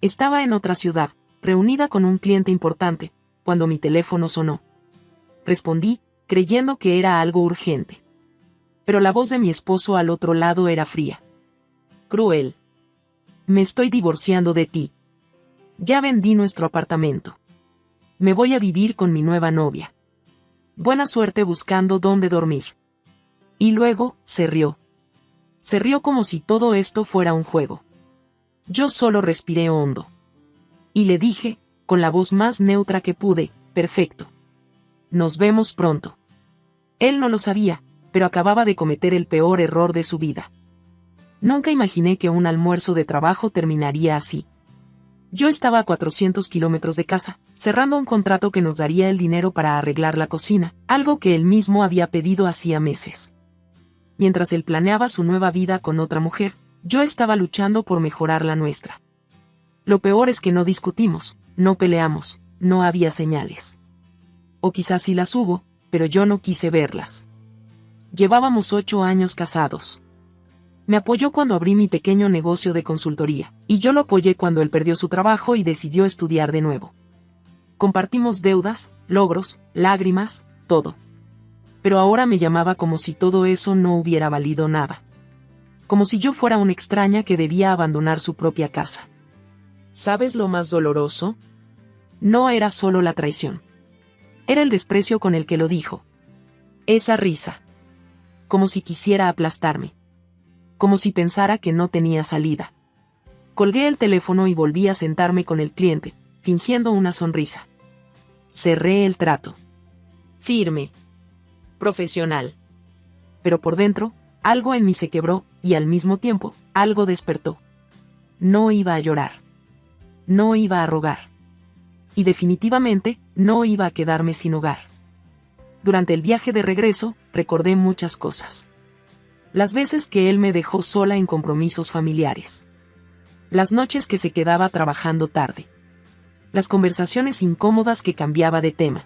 Estaba en otra ciudad, reunida con un cliente importante, cuando mi teléfono sonó. Respondí, creyendo que era algo urgente. Pero la voz de mi esposo al otro lado era fría. Cruel. Me estoy divorciando de ti. Ya vendí nuestro apartamento. Me voy a vivir con mi nueva novia. Buena suerte buscando dónde dormir. Y luego, se rió. Se rió como si todo esto fuera un juego. Yo solo respiré hondo. Y le dije, con la voz más neutra que pude, perfecto. Nos vemos pronto. Él no lo sabía, pero acababa de cometer el peor error de su vida. Nunca imaginé que un almuerzo de trabajo terminaría así. Yo estaba a 400 kilómetros de casa, cerrando un contrato que nos daría el dinero para arreglar la cocina, algo que él mismo había pedido hacía meses. Mientras él planeaba su nueva vida con otra mujer, yo estaba luchando por mejorar la nuestra. Lo peor es que no discutimos, no peleamos, no había señales. O quizás sí las hubo, pero yo no quise verlas. Llevábamos 8 años casados. Me apoyó cuando abrí mi pequeño negocio de consultoría, y yo lo apoyé cuando él perdió su trabajo y decidió estudiar de nuevo. Compartimos deudas, logros, lágrimas, todo. Pero ahora me llamaba como si todo eso no hubiera valido nada. Como si yo fuera una extraña que debía abandonar su propia casa. ¿Sabes lo más doloroso? No era solo la traición. Era el desprecio con el que lo dijo. Esa risa. Como si quisiera aplastarme. Como si pensara que no tenía salida. Colgué el teléfono y volví a sentarme con el cliente, fingiendo una sonrisa. Cerré el trato. Firme. Profesional. Pero por dentro, algo en mí se quebró, y al mismo tiempo, algo despertó. No iba a llorar. No iba a rogar. Y definitivamente, no iba a quedarme sin hogar. Durante el viaje de regreso, recordé muchas cosas. Las veces que él me dejó sola en compromisos familiares. Las noches que se quedaba trabajando tarde. Las conversaciones incómodas que cambiaba de tema.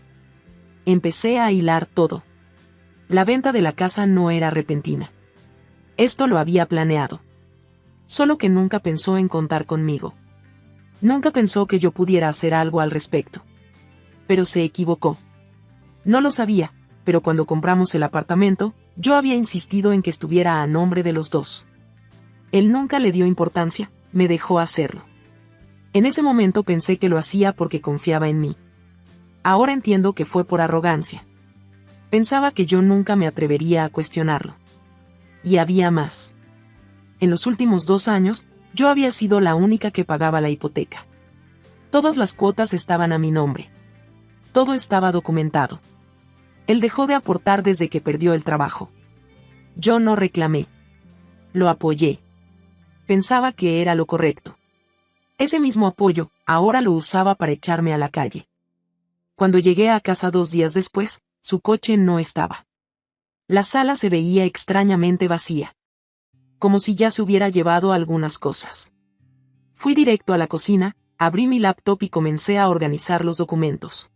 Empecé a hilar todo. La venta de la casa no era repentina. Esto lo había planeado. Solo que nunca pensó en contar conmigo. Nunca pensó que yo pudiera hacer algo al respecto. Pero se equivocó. No lo sabía, pero cuando compramos el apartamento, yo había insistido en que estuviera a nombre de los dos. Él nunca le dio importancia, me dejó hacerlo. En ese momento pensé que lo hacía porque confiaba en mí. Ahora entiendo que fue por arrogancia. Pensaba que yo nunca me atrevería a cuestionarlo. Y había más. En los últimos 2 años, yo había sido la única que pagaba la hipoteca. Todas las cuotas estaban a mi nombre. Todo estaba documentado. Él dejó de aportar desde que perdió el trabajo. Yo no reclamé. Lo apoyé. Pensaba que era lo correcto. Ese mismo apoyo, ahora lo usaba para echarme a la calle. Cuando llegué a casa 2 días después, su coche no estaba. La sala se veía extrañamente vacía. Como si ya se hubiera llevado algunas cosas. Fui directo a la cocina, abrí mi laptop y comencé a organizar los documentos.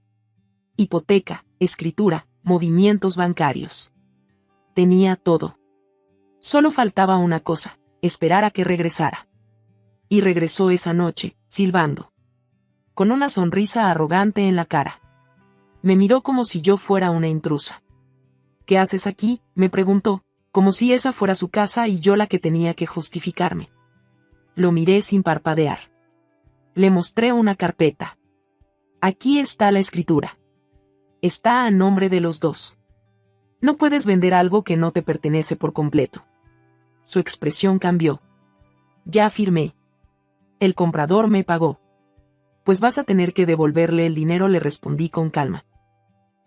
Hipoteca, escritura, movimientos bancarios. Tenía todo. Solo faltaba una cosa, esperar a que regresara. Y regresó esa noche, silbando. Con una sonrisa arrogante en la cara. Me miró como si yo fuera una intrusa. ¿Qué haces aquí?, me preguntó, como si esa fuera su casa y yo la que tenía que justificarme. Lo miré sin parpadear. Le mostré una carpeta. Aquí está la escritura. Está a nombre de los dos. No puedes vender algo que no te pertenece por completo. Su expresión cambió. Ya firmé. El comprador me pagó. Pues vas a tener que devolverle el dinero, le respondí con calma.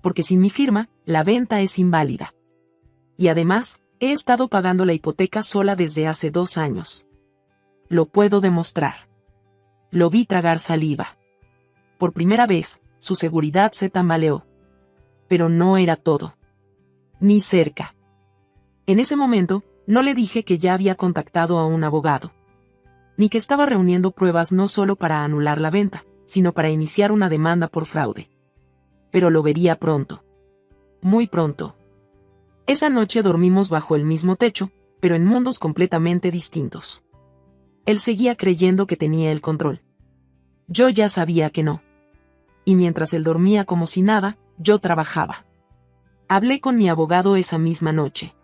Porque sin mi firma, la venta es inválida. Y además, he estado pagando la hipoteca sola desde hace 2 años. Lo puedo demostrar. Lo vi tragar saliva. Por primera vez, su seguridad se tambaleó. Pero no era todo. Ni cerca. En ese momento, no le dije que ya había contactado a un abogado. Ni que estaba reuniendo pruebas no solo para anular la venta, sino para iniciar una demanda por fraude. Pero lo vería pronto. Muy pronto. Esa noche dormimos bajo el mismo techo, pero en mundos completamente distintos. Él seguía creyendo que tenía el control. Yo ya sabía que no. Y mientras él dormía como si nada, yo trabajaba. Hablé con mi abogado esa misma noche.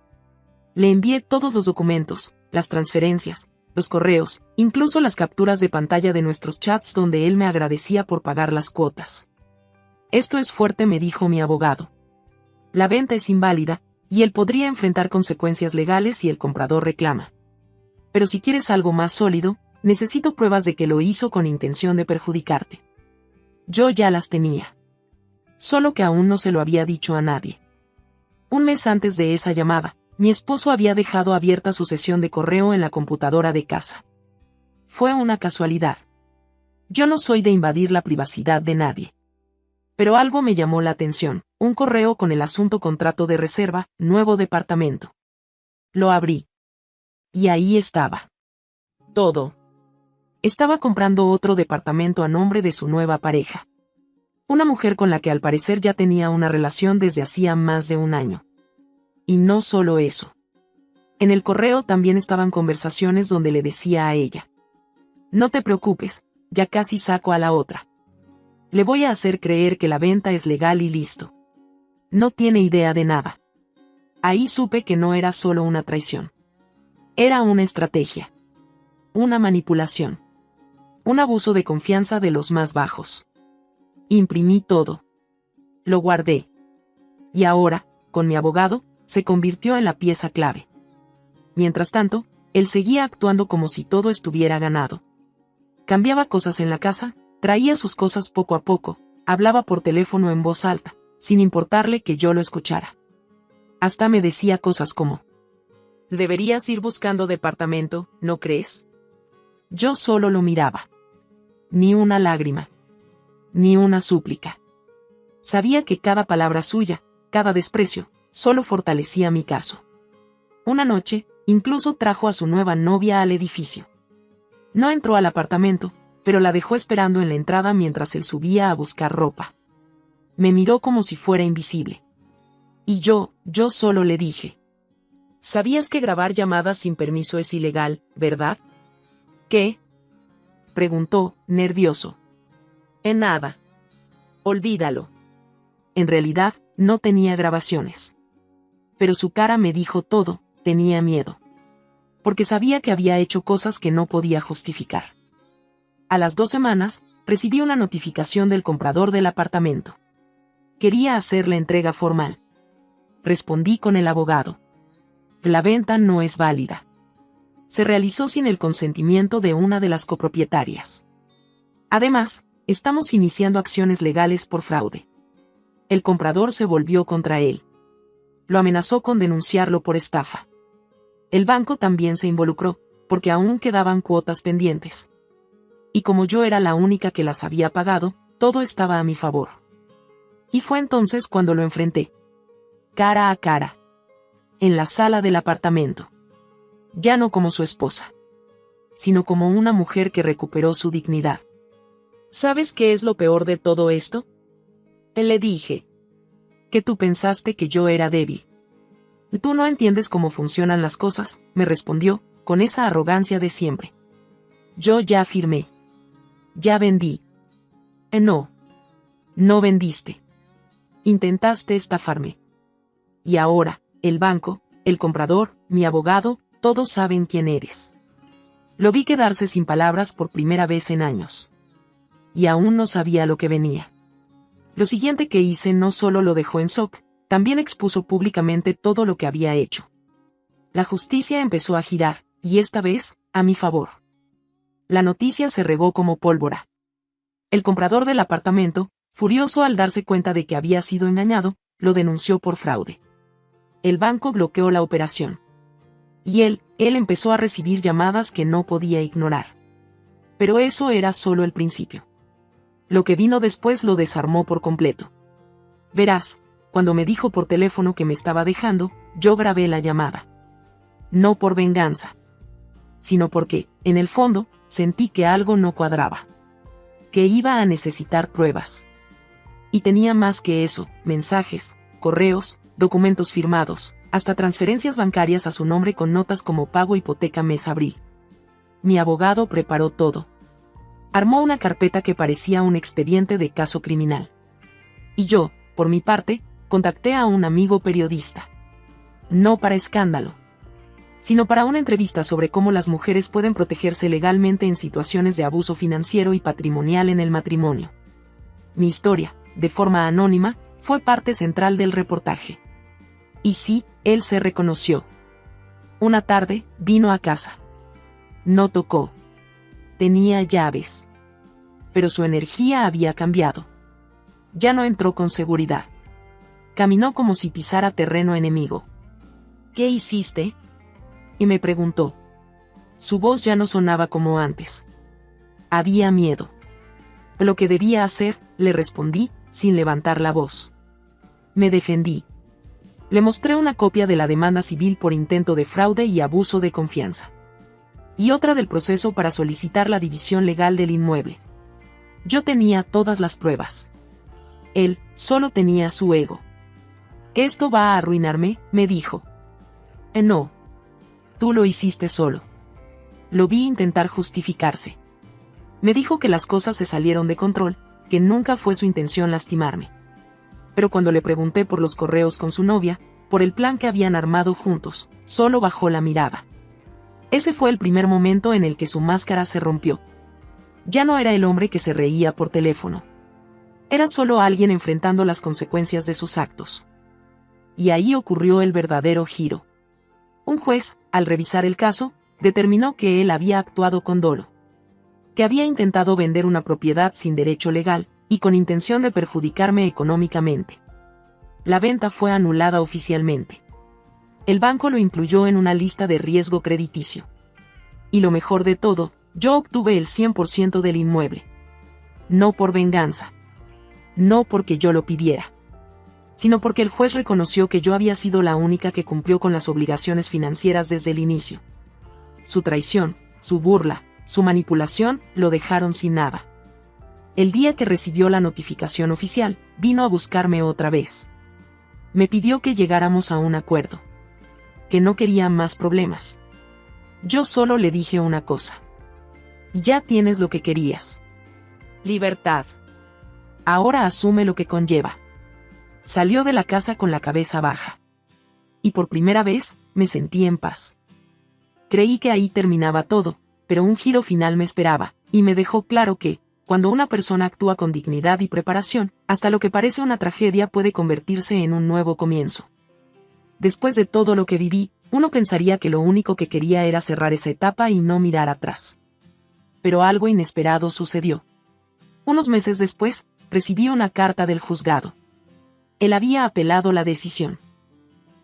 Le envié todos los documentos, las transferencias, los correos, incluso las capturas de pantalla de nuestros chats donde él me agradecía por pagar las cuotas. Esto es fuerte, me dijo mi abogado. La venta es inválida, y él podría enfrentar consecuencias legales si el comprador reclama. Pero si quieres algo más sólido, necesito pruebas de que lo hizo con intención de perjudicarte. Yo ya las tenía. Solo que aún no se lo había dicho a nadie. Un mes antes de esa llamada, mi esposo había dejado abierta su sesión de correo en la computadora de casa. Fue una casualidad. Yo no soy de invadir la privacidad de nadie. Pero algo me llamó la atención, un correo con el asunto contrato de reserva, nuevo departamento. Lo abrí. Y ahí estaba. Todo. Estaba comprando otro departamento a nombre de su nueva pareja. Una mujer con la que al parecer ya tenía una relación desde hacía más de un año. Y no solo eso. En el correo también estaban conversaciones donde le decía a ella: no te preocupes, ya casi saco a la otra. Le voy a hacer creer que la venta es legal y listo. No tiene idea de nada. Ahí supe que no era solo una traición. Era una estrategia. Una manipulación. Un abuso de confianza de los más bajos. Imprimí todo. Lo guardé. Y ahora, con mi abogado, se convirtió en la pieza clave. Mientras tanto, él seguía actuando como si todo estuviera ganado. Cambiaba cosas en la casa, traía sus cosas poco a poco, hablaba por teléfono en voz alta, sin importarle que yo lo escuchara. Hasta me decía cosas como: deberías ir buscando departamento, ¿no crees? Yo solo lo miraba. Ni una lágrima. Ni una súplica. Sabía que cada palabra suya, cada desprecio, solo fortalecía mi caso. Una noche, incluso trajo a su nueva novia al edificio. No entró al apartamento, pero la dejó esperando en la entrada mientras él subía a buscar ropa. Me miró como si fuera invisible. Y yo solo le dije: ¿sabías que grabar llamadas sin permiso es ilegal, verdad? ¿Qué? Preguntó, nervioso. En nada. Olvídalo. En realidad, no tenía grabaciones. Pero su cara me dijo todo, tenía miedo. Porque sabía que había hecho cosas que no podía justificar. A las 2 semanas, recibí una notificación del comprador del apartamento. Quería hacer la entrega formal. Respondí con el abogado. La venta no es válida. Se realizó sin el consentimiento de una de las copropietarias. Además, estamos iniciando acciones legales por fraude. El comprador se volvió contra él. Lo amenazó con denunciarlo por estafa. El banco también se involucró, porque aún quedaban cuotas pendientes. Y como yo era la única que las había pagado, todo estaba a mi favor. Y fue entonces cuando lo enfrenté. Cara a cara. En la sala del apartamento. Ya no como su esposa. Sino como una mujer que recuperó su dignidad. ¿Sabes qué es lo peor de todo esto? Le dije. Que tú pensaste que yo era débil. Tú no entiendes cómo funcionan las cosas, me respondió, con esa arrogancia de siempre. Yo ya firmé. Ya vendí. No. No vendiste. Intentaste estafarme. Y ahora, el banco, el comprador, mi abogado, todos saben quién eres. Lo vi quedarse sin palabras por primera vez en años. Y aún no sabía lo que venía. Lo siguiente que hice no solo lo dejó en shock, también expuso públicamente todo lo que había hecho. La justicia empezó a girar, y esta vez, a mi favor. La noticia se regó como pólvora. El comprador del apartamento, furioso al darse cuenta de que había sido engañado, lo denunció por fraude. El banco bloqueó la operación. Y él empezó a recibir llamadas que no podía ignorar. Pero eso era solo el principio. Lo que vino después lo desarmó por completo. Verás, cuando me dijo por teléfono que me estaba dejando, yo grabé la llamada. No por venganza. Sino porque, en el fondo, sentí que algo no cuadraba. Que iba a necesitar pruebas. Y tenía más que eso, mensajes, correos, documentos firmados, hasta transferencias bancarias a su nombre con notas como pago hipoteca mes abril. Mi abogado preparó todo. Armó una carpeta que parecía un expediente de caso criminal. Y yo, por mi parte, contacté a un amigo periodista. No para escándalo, sino para una entrevista sobre cómo las mujeres pueden protegerse legalmente en situaciones de abuso financiero y patrimonial en el matrimonio. Mi historia, de forma anónima, fue parte central del reportaje. Y sí, él se reconoció. Una tarde, vino a casa. No tocó. Tenía llaves. Pero su energía había cambiado. Ya no entró con seguridad. Caminó como si pisara terreno enemigo. ¿Qué hiciste? Y me preguntó. Su voz ya no sonaba como antes. Había miedo. Lo que debía hacer, le respondí, sin levantar la voz. Me defendí. Le mostré una copia de la demanda civil por intento de fraude y abuso de confianza. Y otra del proceso para solicitar la división legal del inmueble. Yo tenía todas las pruebas. Él solo tenía su ego. «Esto va a arruinarme», me dijo. No. Tú lo hiciste solo. Lo vi intentar justificarse. Me dijo que las cosas se salieron de control, que nunca fue su intención lastimarme. Pero cuando le pregunté por los correos con su novia, por el plan que habían armado juntos, solo bajó la mirada. Ese fue el primer momento en el que su máscara se rompió. Ya no era el hombre que se reía por teléfono. Era solo alguien enfrentando las consecuencias de sus actos. Y ahí ocurrió el verdadero giro. Un juez, al revisar el caso, determinó que él había actuado con dolo. Que había intentado vender una propiedad sin derecho legal, y con intención de perjudicarme económicamente. La venta fue anulada oficialmente. El banco lo incluyó en una lista de riesgo crediticio. Y lo mejor de todo, yo obtuve el 100% del inmueble. No por venganza. No porque yo lo pidiera. Sino porque el juez reconoció que yo había sido la única que cumplió con las obligaciones financieras desde el inicio. Su traición, su burla, su manipulación, lo dejaron sin nada. El día que recibió la notificación oficial, vino a buscarme otra vez. Me pidió que llegáramos a un acuerdo. Que no quería más problemas. Yo solo le dije una cosa. Ya tienes lo que querías. Libertad. Ahora asume lo que conlleva. Salió de la casa con la cabeza baja. Y por primera vez, me sentí en paz. Creí que ahí terminaba todo, pero un giro final me esperaba, y me dejó claro que, cuando una persona actúa con dignidad y preparación, hasta lo que parece una tragedia puede convertirse en un nuevo comienzo. Después de todo lo que viví, uno pensaría que lo único que quería era cerrar esa etapa y no mirar atrás. Pero algo inesperado sucedió. Unos meses después, recibí una carta del juzgado. Él había apelado la decisión.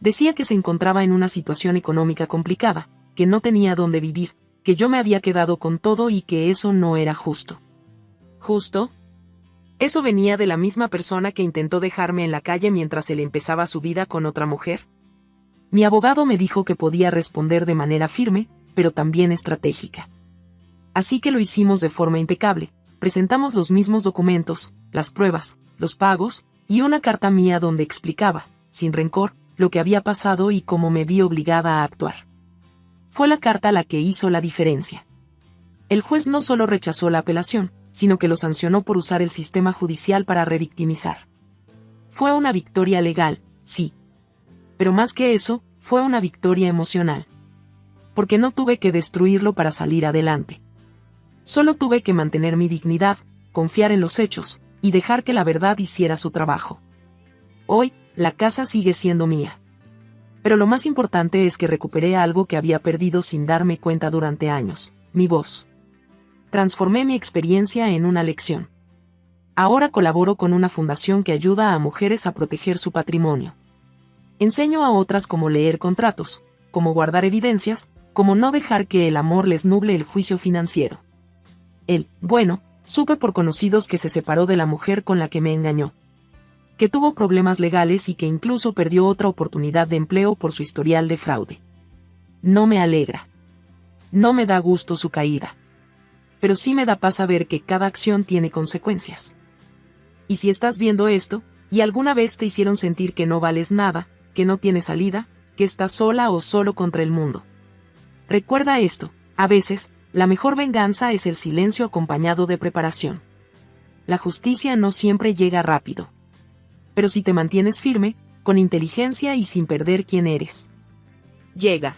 Decía que se encontraba en una situación económica complicada, que no tenía dónde vivir, que yo me había quedado con todo y que eso no era justo. ¿Justo? ¿Eso venía de la misma persona que intentó dejarme en la calle mientras él empezaba su vida con otra mujer? Mi abogado me dijo que podía responder de manera firme, pero también estratégica. Así que lo hicimos de forma impecable. Presentamos los mismos documentos, las pruebas, los pagos, y una carta mía donde explicaba, sin rencor, lo que había pasado y cómo me vi obligada a actuar. Fue la carta la que hizo la diferencia. El juez no solo rechazó la apelación, sino que lo sancionó por usar el sistema judicial para revictimizar. Fue una victoria legal, sí. Pero más que eso, fue una victoria emocional. Porque no tuve que destruirlo para salir adelante. Solo tuve que mantener mi dignidad, confiar en los hechos, y dejar que la verdad hiciera su trabajo. Hoy, la casa sigue siendo mía. Pero lo más importante es que recuperé algo que había perdido sin darme cuenta durante años, mi voz. Transformé mi experiencia en una lección. Ahora colaboro con una fundación que ayuda a mujeres a proteger su patrimonio. Enseño a otras cómo leer contratos, cómo guardar evidencias, cómo no dejar que el amor les nuble el juicio financiero. Supe por conocidos que se separó de la mujer con la que me engañó. Que tuvo problemas legales y que incluso perdió otra oportunidad de empleo por su historial de fraude. No me alegra. No me da gusto su caída. Pero sí me da paz saber que cada acción tiene consecuencias. Y si estás viendo esto, y alguna vez te hicieron sentir que no vales nada, que no tienes salida, que estás sola o solo contra el mundo. Recuerda esto, a veces, La mejor venganza es el silencio acompañado de preparación. La justicia no siempre llega rápido. Pero si te mantienes firme, con inteligencia y sin perder quién eres, llega.